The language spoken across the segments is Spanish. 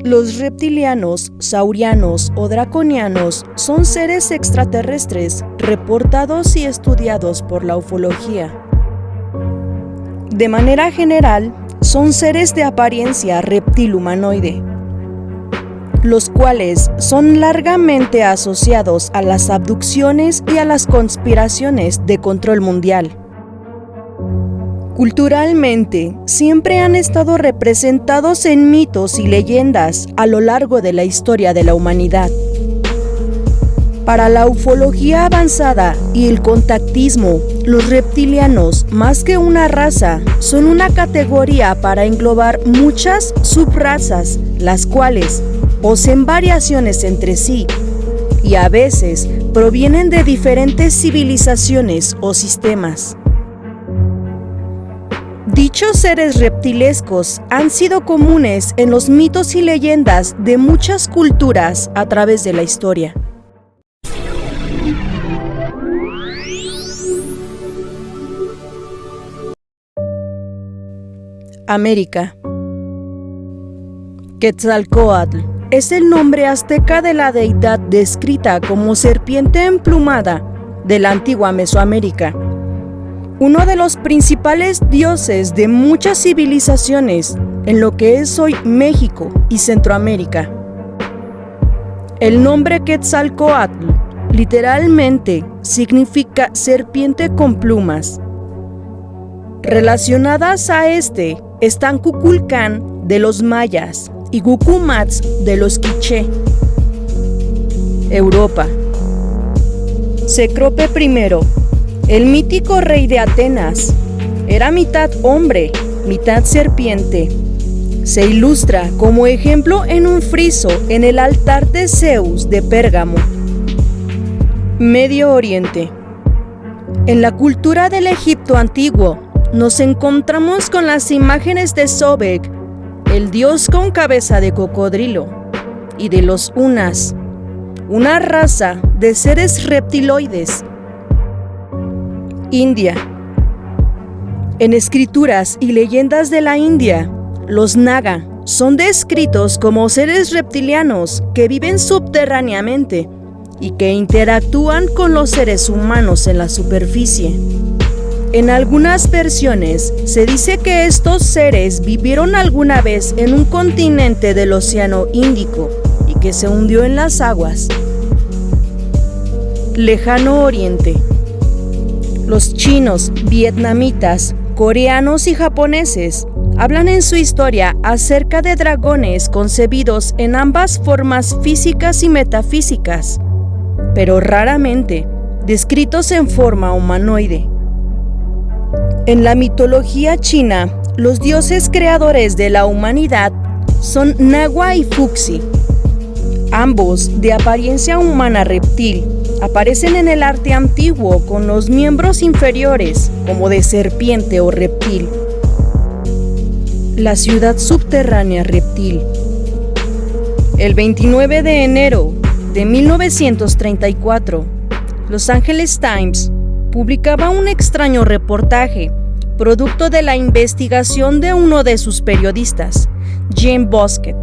Los reptilianos, saurianos o draconianos son seres extraterrestres reportados y estudiados por la ufología. De manera general, son seres de apariencia reptil-humanoide, los cuales son largamente asociados a las abducciones y a las conspiraciones de control mundial. Culturalmente, siempre han estado representados en mitos y leyendas a lo largo de la historia de la humanidad. Para la ufología avanzada y el contactismo, los reptilianos, más que una raza, son una categoría para englobar muchas subrazas, las cuales poseen variaciones entre sí y a veces provienen de diferentes civilizaciones o sistemas. Dichos seres reptilescos han sido comunes en los mitos y leyendas de muchas culturas a través de la historia. América. Quetzalcóatl es el nombre azteca de la deidad descrita como serpiente emplumada de la antigua Mesoamérica, uno de los principales dioses de muchas civilizaciones en lo que es hoy México y Centroamérica. El nombre Quetzalcóatl literalmente significa serpiente con plumas. Relacionadas a este están Kukulcán de los mayas y Gucumatz de los quiché. Europa. Cécrope I, el mítico rey de Atenas, era mitad hombre, mitad serpiente. Se ilustra como ejemplo en un friso en el altar de Zeus de Pérgamo. Medio Oriente. En la cultura del Egipto antiguo, nos encontramos con las imágenes de Sobek, el dios con cabeza de cocodrilo, y de los Unas, una raza de seres reptiloides. India. En escrituras y leyendas de la India, los Naga son descritos como seres reptilianos que viven subterráneamente y que interactúan con los seres humanos en la superficie. En algunas versiones se dice que estos seres vivieron alguna vez en un continente del Océano Índico y que se hundió en las aguas. Lejano Oriente. Los chinos, vietnamitas, coreanos y japoneses hablan en su historia acerca de dragones concebidos en ambas formas físicas y metafísicas, pero raramente descritos en forma humanoide. En la mitología china, los dioses creadores de la humanidad son Nagua y Fuxi. Ambos, de apariencia humana reptil, aparecen en el arte antiguo con los miembros inferiores como de serpiente o reptil. La ciudad subterránea reptil. El 29 de enero de 1934, Los Angeles Times publicaba un extraño reportaje, producto de la investigación de uno de sus periodistas, Jim Boskett.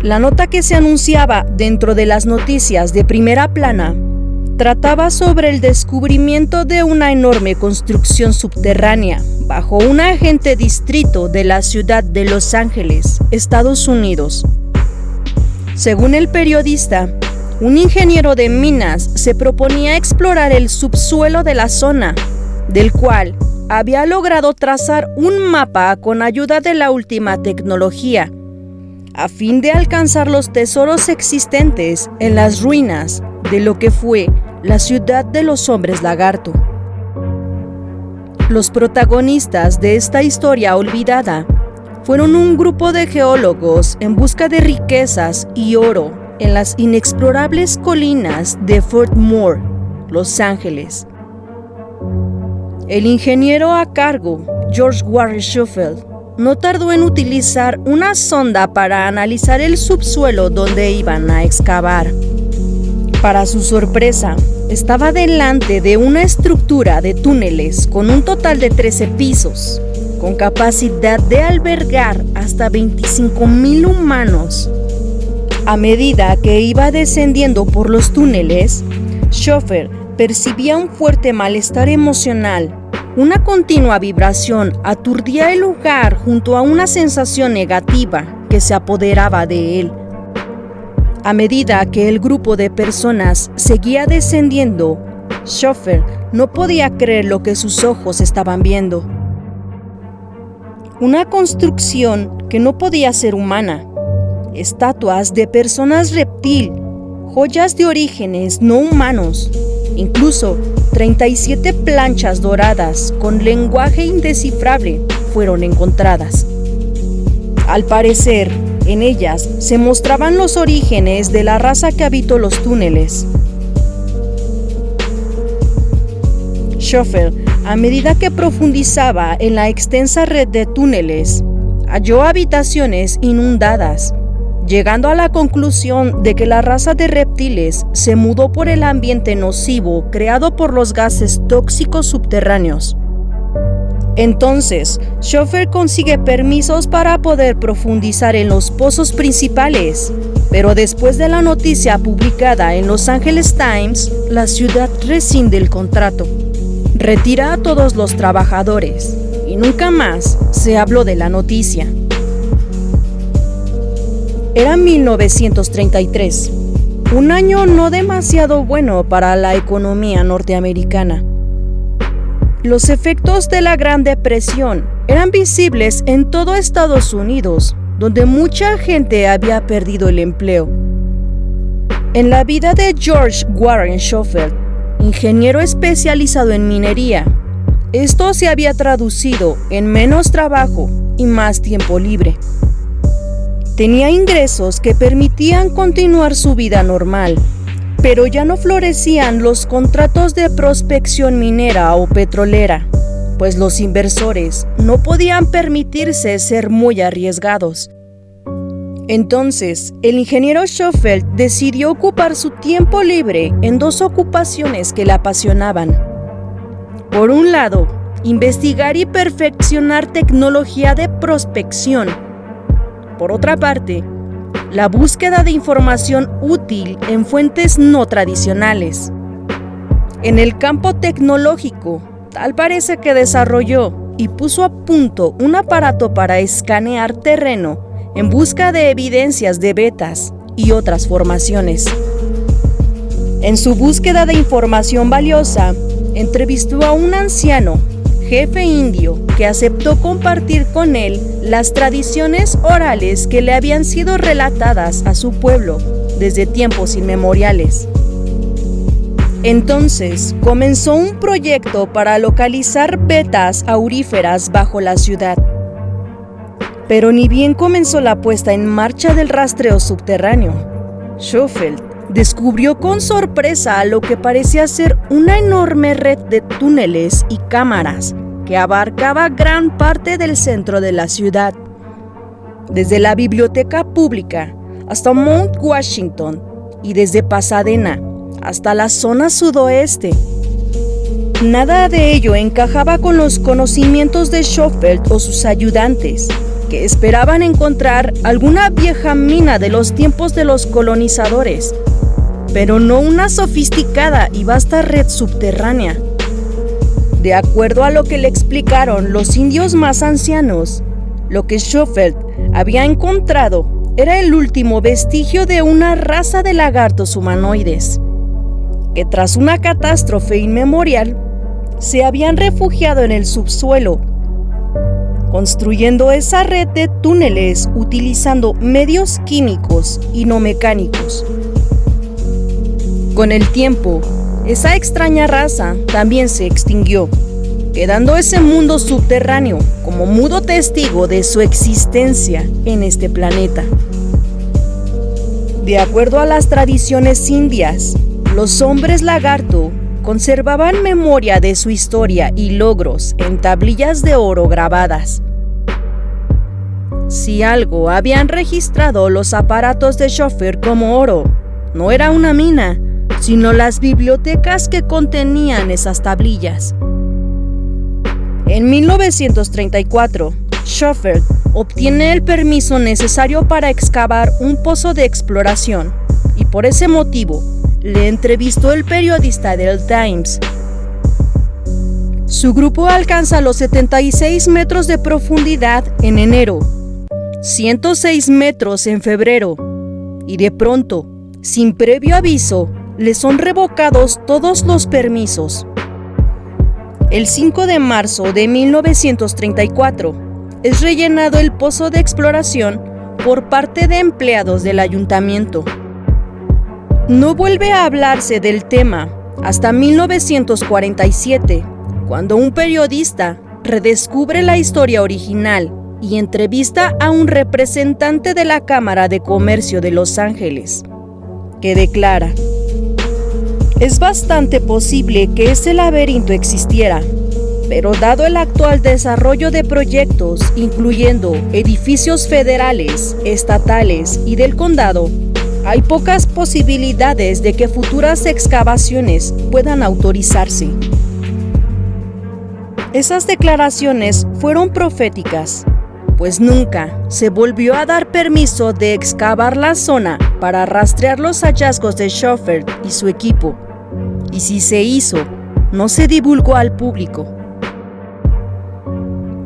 La nota que se anunciaba dentro de las noticias de primera plana trataba sobre el descubrimiento de una enorme construcción subterránea bajo un agente distrito de la ciudad de Los Ángeles, Estados Unidos. Según el periodista, un ingeniero de minas se proponía explorar el subsuelo de la zona, del cual había logrado trazar un mapa con ayuda de la última tecnología, a fin de alcanzar los tesoros existentes en las ruinas de lo que fue la ciudad de los hombres lagarto. Los protagonistas de esta historia olvidada fueron un grupo de geólogos en busca de riquezas y oro en las inexplorables colinas de Fort Moore, Los Ángeles. El ingeniero a cargo, George Warren Schofield, no tardó en utilizar una sonda para analizar el subsuelo donde iban a excavar. Para su sorpresa, estaba delante de una estructura de túneles con un total de 13 pisos, con capacidad de albergar hasta 25,000 humanos. A medida que iba descendiendo por los túneles, Schoeffer percibía un fuerte malestar emocional. Una continua vibración aturdía el lugar junto a una sensación negativa que se apoderaba de él. A medida que el grupo de personas seguía descendiendo, Schoeffer no podía creer lo que sus ojos estaban viendo. Una construcción que no podía ser humana. Estatuas de personas reptil, joyas de orígenes no humanos, incluso 37 planchas doradas con lenguaje indescifrable fueron encontradas. Al parecer, en ellas se mostraban los orígenes de la raza que habitó los túneles. Schoeffer, a medida que profundizaba en la extensa red de túneles, halló habitaciones inundadas, llegando a la conclusión de que la raza de reptiles se mudó por el ambiente nocivo creado por los gases tóxicos subterráneos. Entonces, Schoeffer consigue permisos para poder profundizar en los pozos principales, pero después de la noticia publicada en Los Angeles Times, la ciudad rescinde el contrato, retira a todos los trabajadores y nunca más se habló de la noticia. Era 1933, un año no demasiado bueno para la economía norteamericana. Los efectos de la Gran Depresión eran visibles en todo Estados Unidos, donde mucha gente había perdido el empleo. En la vida de George Warren Schoeffer, ingeniero especializado en minería, esto se había traducido en menos trabajo y más tiempo libre. Tenía ingresos que permitían continuar su vida normal, pero ya no florecían los contratos de prospección minera o petrolera, pues los inversores no podían permitirse ser muy arriesgados. Entonces, el ingeniero Schoeffer decidió ocupar su tiempo libre en dos ocupaciones que le apasionaban. Por un lado, investigar y perfeccionar tecnología de prospección. Por otra parte, la búsqueda de información útil en fuentes no tradicionales. En el campo tecnológico, tal parece que desarrolló y puso a punto un aparato para escanear terreno en busca de evidencias de vetas y otras formaciones. En su búsqueda de información valiosa, entrevistó a un anciano, jefe indio, que aceptó compartir con él las tradiciones orales que le habían sido relatadas a su pueblo desde tiempos inmemoriales. Entonces comenzó un proyecto para localizar vetas auríferas bajo la ciudad. Pero ni bien comenzó la puesta en marcha del rastreo subterráneo, Schoeffer descubrió con sorpresa lo que parecía ser una enorme red de túneles y cámaras que abarcaba gran parte del centro de la ciudad, desde la biblioteca pública hasta Mount Washington y desde Pasadena hasta la zona sudoeste. Nada de ello encajaba con los conocimientos de Schoeffer o sus ayudantes, que esperaban encontrar alguna vieja mina de los tiempos de los colonizadores, pero no una sofisticada y vasta red subterránea. De acuerdo a lo que le explicaron los indios más ancianos, lo que Schoeffer había encontrado era el último vestigio de una raza de lagartos humanoides, que tras una catástrofe inmemorial se habían refugiado en el subsuelo, construyendo esa red de túneles utilizando medios químicos y no mecánicos. Con el tiempo, esa extraña raza también se extinguió, quedando ese mundo subterráneo como mudo testigo de su existencia en este planeta. De acuerdo a las tradiciones indias, los hombres lagarto conservaban memoria de su historia y logros en tablillas de oro grabadas. Si algo habían registrado los aparatos de Schoeffer como oro, no era una mina, sino las bibliotecas que contenían esas tablillas. En 1934, Schofield obtiene el permiso necesario para excavar un pozo de exploración y por ese motivo le entrevistó el periodista del Times. Su grupo alcanza los 76 metros de profundidad en enero, 106 metros en febrero, y de pronto, sin previo aviso, le son revocados todos los permisos. El 5 de marzo de 1934 es rellenado el pozo de exploración por parte de empleados del ayuntamiento. No vuelve a hablarse del tema hasta 1947, cuando un periodista redescubre la historia original y entrevista a un representante de la Cámara de Comercio de Los Ángeles, que declara: es bastante posible que ese laberinto existiera, pero dado el actual desarrollo de proyectos, incluyendo edificios federales, estatales y del condado, hay pocas posibilidades de que futuras excavaciones puedan autorizarse. Esas declaraciones fueron proféticas, pues nunca se volvió a dar permiso de excavar la zona para rastrear los hallazgos de Schofield y su equipo, y si se hizo, no se divulgó al público.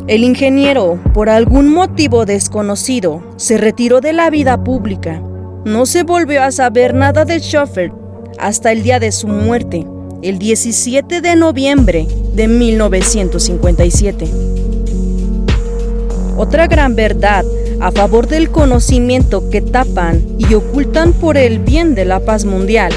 El ingeniero, por algún motivo desconocido, se retiró de la vida pública. No se volvió a saber nada de Schofield hasta el día de su muerte, el 17 de noviembre de 1957. Otra gran verdad a favor del conocimiento que tapan y ocultan por el bien de la paz mundial.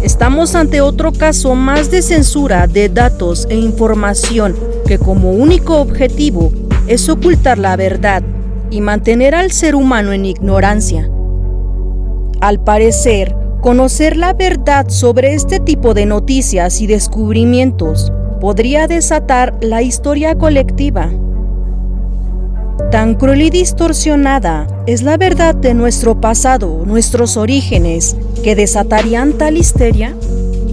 Estamos ante otro caso más de censura de datos e información que como único objetivo es ocultar la verdad y mantener al ser humano en ignorancia. Al parecer, conocer la verdad sobre este tipo de noticias y descubrimientos podría desatar la historia colectiva. Tan cruel y distorsionada es la verdad de nuestro pasado, nuestros orígenes, que desatarían tal histeria.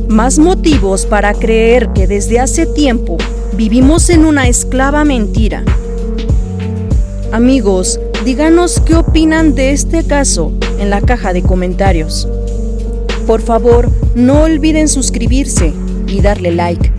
Más motivos para creer que desde hace tiempo vivimos en una esclava mentira. Amigos, díganos qué opinan de este caso en la caja de comentarios. Por favor, no olviden suscribirse y darle like.